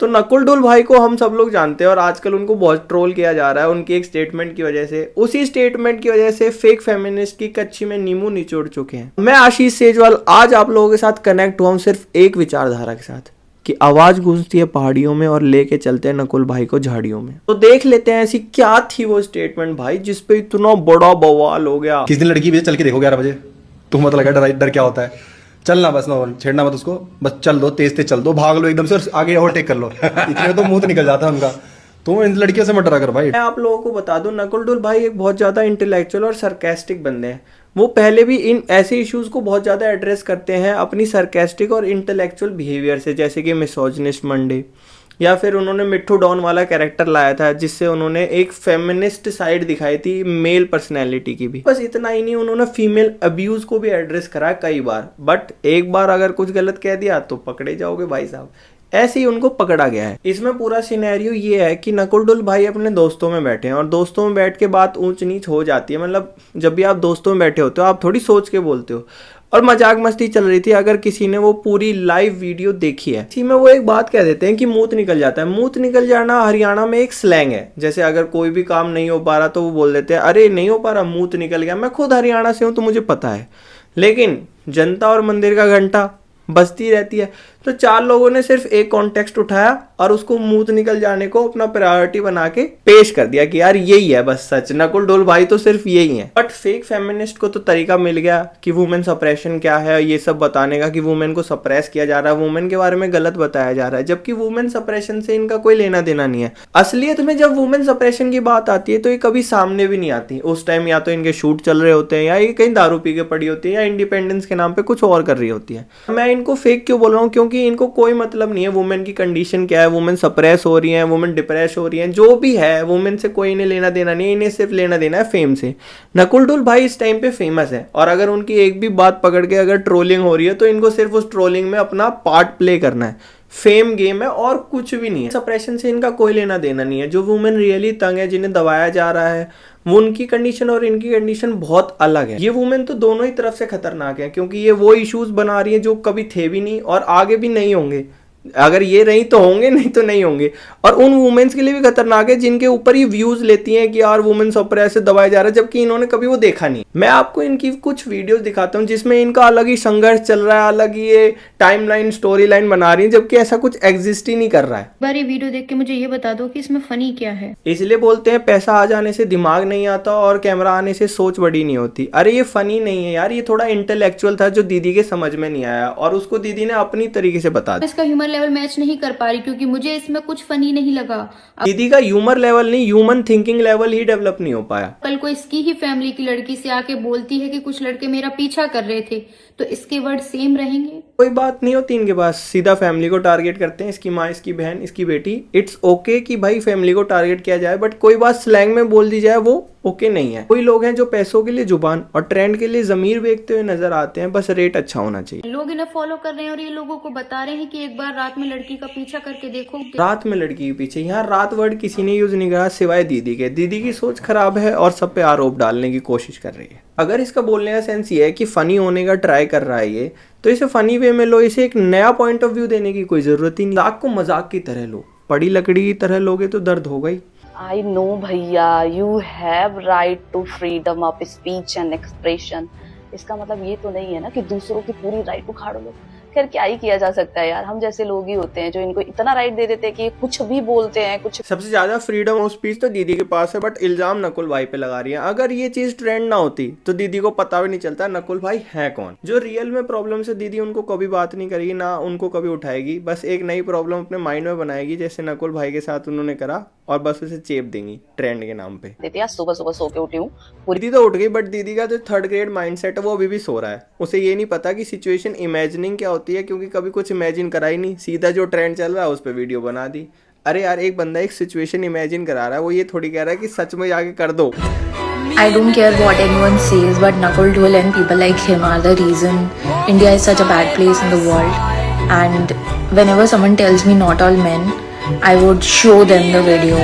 तो नकुल डुल भाई को हम सब लोग जानते हैं और आजकल उनको बहुत ट्रोल किया जा रहा है उनकी एक स्टेटमेंट की वजह से। उसी स्टेटमेंट की वजह से फेक फेमिनिस्ट की कच्ची में नींबू निचोड़ चुके हैं। मैं आशीष सेजवाल आज आप लोगों के साथ कनेक्ट हुआ हूं सिर्फ एक विचारधारा के साथ कि आवाज गूंजती है पहाड़ियों में और लेके चलते हैं नकुल भाई को झाड़ियों में। तो देख लेते हैं ऐसी क्या थी वो स्टेटमेंट भाई जिसपे इतना बड़ा बवाल हो गया। किस दिन लड़की भी चल के देखो 11 बजे, तुम्हें पता लगा डर क्या होता है। चलना बस, ना छेड़ना मत उसको, बस चल दो, तेज तेज चल दो, भाग लो एकदम से और आगे ओवरटेक कर लो। इतने तो मुंह तो निकल जाता है उनका। तो इन लड़कियों से मत डरा कर भाई। मैं आप लोगों को बता दूं नकुल डुल भाई एक बहुत ज्यादा इंटेलेक्चुअल और सरकास्टिक बंदे हैं। वो पहले भी इन ऐसे इश्यूज को बहुत ज्यादा एड्रेस करते हैं अपनी सरकास्टिक और इंटेलेक्चुअल बिहेवियर से, जैसे कि मिसोजिनिस्ट मंडे, या फिर उन्होंने मिट्ठू डॉन वाला कैरेक्टर लाया था जिससे उन्होंने एक फेमिनिस्ट साइड दिखाई थी मेल पर्सनैलिटी की भी। बस इतना ही नहीं, उन्होंने फीमेल अब्यूज को भी एड्रेस करा कई बार। बट एक बार अगर कुछ गलत कह दिया तो पकड़े जाओगे भाई साहब, ऐसे ही उनको पकड़ा गया है। इसमें पूरा सिनेरियो ये है कि नकुल डुल भाई अपने दोस्तों में बैठे हैं और दोस्तों में बैठ के बात ऊंच नीच हो जाती है। मतलब जब भी आप दोस्तों में बैठे होते हो आप थोड़ी सोच के बोलते हो, और मजाक मस्ती चल रही थी। अगर किसी ने वो पूरी लाइव वीडियो देखी है, इसी में वो एक बात कह देते हैं कि मूत निकल जाता है। मूत निकल जाना हरियाणा में एक स्लैंग है। जैसे अगर कोई भी काम नहीं हो पा रहा तो वो बोल देते हैं अरे नहीं हो पा रहा, मूत निकल गया। मैं खुद हरियाणा से हूं तो मुझे पता है, लेकिन जनता और मंदिर का घंटा बजती रहती है। तो चार लोगों ने सिर्फ एक कॉन्टेक्स्ट उठाया और उसको मूत निकल जाने को अपना प्रायोरिटी बना के पेश कर दिया कि यार यही है बस सच, नकुल डुल भाई तो सिर्फ यही है। बट फेक फेमिनिस्ट को तो तरीका मिल गया कि वुमेन सप्रेशन क्या है, ये सब बताने का कि वुमेन को सप्रेस किया जा रहा है, वुमेन के बारे में गलत बताया जा रहा है, जबकि वुमेन सप्रेशन से इनका कोई लेना देना नहीं है। असलियत में जब वुमेन सप्रेशन की बात आती है तो ये कभी सामने भी नहीं आती। उस टाइम या तो इनके शूट चल रहे होते हैं या ये कहीं दारू पी के पड़ी होती है या इंडिपेंडेंस के नाम पे कुछ और कर रही होती है। मैं इनको फेक क्यों बोल रहा हूँ, क्योंकि इनको कोई मतलब नहीं है वुमेन की कंडीशन क्या है, वुमेन सप्रेस हो रही है, वुमेन डिप्रेस हो रही है, जो भी है वुमेन से कोई इन्हें लेना देना नहीं है। इन्हें सिर्फ लेना देना है फेम से। नकुल डुल भाई इस टाइम पे फेमस है और अगर उनकी एक भी बात पकड़ के अगर ट्रोलिंग हो रही है तो इनको सिर्फ उस ट्रोलिंग में अपना पार्ट प्ले करना है। फेम गेम है और कुछ भी नहीं है। सप्रेशन से इनका कोई लेना देना नहीं है। जो वुमेन रियली तंग है, जिन्हें दबाया जा रहा है, वो उनकी कंडीशन और इनकी कंडीशन बहुत अलग है। ये वुमेन तो दोनों ही तरफ से खतरनाक है, क्योंकि ये वो इश्यूज बना रही है जो कभी थे भी नहीं और आगे भी नहीं होंगे। अगर ये रही तो होंगे, नहीं तो नहीं होंगे। और उन वुमेन्स के लिए भी खतरनाक है जिनके ऊपर ये व्यूज लेती हैं कि यार वुमेन सप्रेस से दबाया जा रहा है, जबकि इन्होंने कभी वो देखा नहीं। मैं आपको इनकी कुछ वीडियोस दिखाता हूं जिसमें इनका अलग ही संघर्ष चल रहा है, अलग ही ये टाइमलाइन स्टोरी लाइन बना रही है, जबकि ऐसा कुछ एग्जिस्ट ही नहीं कर रहा है। बार ये वीडियो देख के मुझे ये बता दो कि इसमें फनी क्या है। इसलिए बोलते हैं पैसा आ जाने से दिमाग नहीं आता और कैमरा आने से सोच बड़ी नहीं होती। अरे ये फनी नहीं है यार, ये थोड़ा इंटेलेक्चुअल था जो दीदी के समझ में नहीं आया और उसको दीदी ने अपनी तरीके से बता दिया। इसका ह्यूमर लेवल मैच नहीं कर पा रही क्योंकि मुझे इसमें कुछ फनी नहीं लगा। दीदी का ह्यूमर लेवल नहीं, ह्यूमन थिंकिंग लेवल ही डेवलप नहीं हो पाया। कल को इसकी ही फैमिली की लड़की से आके बोलती है कि कुछ लड़के मेरा पीछा कर रहे थे, तो इसके वर्ड सेम रहेंगे? कोई बात नहीं होती इनके पास, सीधा फैमिली को टारगेट करते हैं, इसकी माँ, इसकी बहन, इसकी बेटी। इट्स ओके कि भाई फैमिली को टारगेट किया जाए, बट कोई बात स्लैंग में बोल दी जाए वो ओके नहीं है। कोई लोग हैं जो पैसों के लिए जुबान और ट्रेंड के लिए जमीर बेचते हुए नजर आते हैं, बस रेट अच्छा होना चाहिए। लोग इन्हें फॉलो कर रहे हैं और ये लोगों को बता रहे हैं कि एक बार रात में लड़की का पीछा करके देखो। रात में लड़की के पीछे, यहाँ रात वर्ड किसी ने यूज नहीं करा सिवाय दीदी के। दीदी की सोच खराब है और सब पे आरोप डालने की कोशिश कर रही है। अगर इसका बोलने का सेंस ये है कि फनी होने का ट्राई कर रहा है ये, तो इसे फनी वे में लो, इसे एक नया पॉइंट ऑफ व्यू देने की कोई जरूरत ही नहीं। मजाक को मजाक की तरह लो, पड़ी लकड़ी की तरह लोगे तो दर्द होगा ही। I know भैया, you have right to freedom of speech and expression। इसका मतलब ये तो नहीं है ना कि दूसरों की पूरी राइट उखाड़ लो। खैर क्या ही किया जा सकता है यार, हम जैसे लोग ही होते हैं जो इनको इतना राइट दे देते हैं कि कुछ भी बोलते हैं। कुछ सबसे ज्यादा फ्रीडम ऑफ स्पीच तो दीदी के पास है, बट इल्जाम नकुल भाई पे लगा रही है। अगर ये चीज ट्रेंड ना होती तो दीदी को पता भी नहीं चलता नकुल भाई है कौन। जो रियल में प्रॉब्लम से दीदी उनको कभी बात नहीं करेगी, ना उनको कभी उठाएगी, बस एक नई प्रॉब्लम अपने माइंड में बनाएगी, जैसे नकुल भाई के साथ उन्होंने करा, और बस उसे चेप देंगी ट्रेंड के नाम पे। देते सुबह सुबह सो के उठी हूँ, दीदी तो उठ गई, बट दीदी का जो थर्ड ग्रेड माइंडसेट है वो अभी भी सो रहा है। उसे ये नहीं पता कि सिचुएशन इमेजिनिंग क्या होती है, क्योंकि कभी कुछ इमेजिन करा ही नहीं, सीधा जो ट्रेंड चल रहा है उस पर वीडियो बना दी। अरे यार, एक बंदा एक सिचुएशन इमेजिन करा रहा है, वो ये थोड़ी कह रहा है कि सच में जाके कर दो। I don't care what anyone says, but Nakul Dhol and people like him are the reason India is such a bad place in the world. And whenever someone tells me not all men, I would show them the video.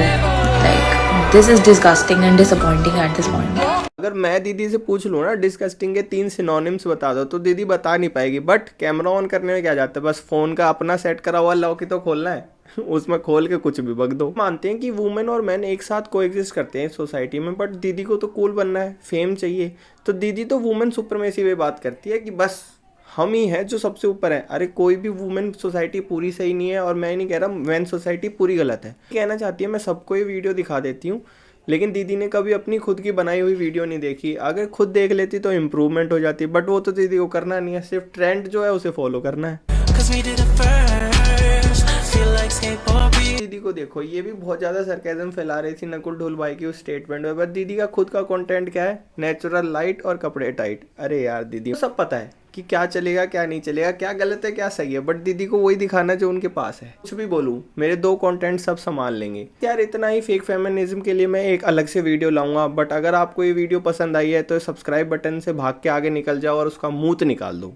Like, this is disgusting and disappointing at this point. अगर मैं दीदी से पूछ लूँ ना disgusting के 3 synonyms बता दो, तो दीदी बता नहीं पाएगी। बट कैमरा ऑन करने में क्या जाता है, बस फोन का अपना सेट करा हुआ लॉक ही तो खोलना है। उसमें खोल के कुछ भी बक दो। मानते हैं कि वुमेन और मैन एक साथ कोएग्जिस्ट करते हैं सोसाइटी में, बट दीदी को तो कूल बनना है, फेम चाहिए, तो दीदी तो वुमेन सुप्रीमेसी पे बात करती है कि बस हम ही हैं जो सबसे ऊपर है। अरे कोई भी वुमेन सोसाइटी पूरी सही नहीं है, और मैं नहीं कह रहा मैन सोसाइटी पूरी गलत है। कहना चाहती है मैं सबको ये वीडियो दिखा देती हूँ, लेकिन दीदी ने कभी अपनी खुद की बनाई हुई वीडियो नहीं देखी। अगर खुद देख लेती तो इम्प्रूवमेंट हो जाती, बट वो तो दीदी को करना नहीं है, सिर्फ ट्रेंड जो है उसे फॉलो करना है। दीदी को देखो, ये भी बहुत ज़्यादा सरकाज़म फैला रही थी नकुल ढोल भाई की उस स्टेटमेंट में, बट दीदी का खुद का कंटेंट क्या है, नेचुरल लाइट और कपड़े टाइट। अरे यार दीदी को सब पता है कि क्या चलेगा क्या नहीं चलेगा, क्या गलत है क्या सही है, बट दीदी को वही दिखाना जो उनके पास है। कुछ भी बोलूँ, मेरे 2 कंटेंट सब संभाल लेंगे यार। इतना ही फेक फेमिनिज्म के लिए मैं एक अलग से वीडियो लाऊंगा, बट अगर आपको ये वीडियो पसंद आई है तो सब्सक्राइब बटन से भाग के आगे निकल जाओ और उसका मुंह निकाल दो।